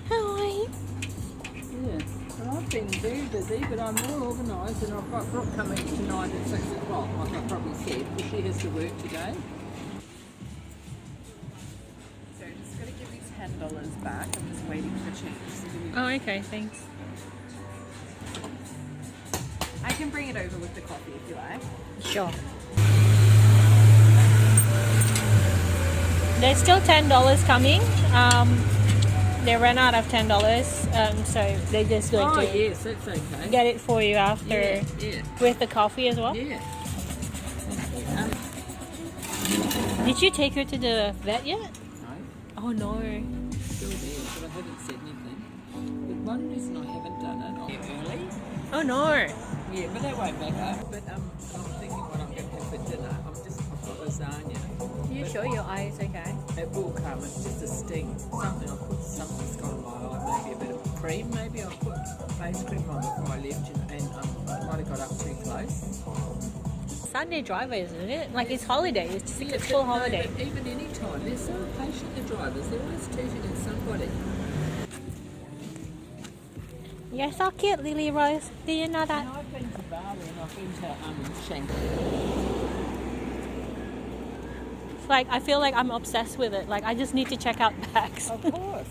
Hi. Yeah. Well, I've been very busy, but I'm more organised, and I've got Brooke coming tonight at 6 o'clock, like I probably said, because she has to work today. So I'm just going to give these $10 back. I'm just waiting for change. So give me- Oh, okay, thanks. I can bring it over with the coffee if you like. Sure. There's still $10 coming. They ran out of $10, so they're just going Oh, to yes, that's okay. get it for you after Yeah. with the coffee as well. Yeah. Did you take her to the vet yet? No, Oh no. still there, but I haven't said anything. But one reason I haven't done it, I'm early. Oh no. Yeah, but that won't matter. But I'm thinking what I'm going to have for dinner. I've got lasagna. You sure your eye is okay? It will come. It's just a sting. Something's got on my eye. Maybe a bit of cream. Maybe I'll put face cream on before I left, and I might have got up too close. Sunday driver, isn't it? Like it's holiday. It's just Yeah, a full but no, holiday. but even any time, they're so patient. The drivers, they're always teaching somebody. You're so cute, Lily Rose. Do you know that? And I've been to Bali and I've been to Shanghai. It's like I feel like I'm obsessed with it. Like I just need to check out bags. Of course.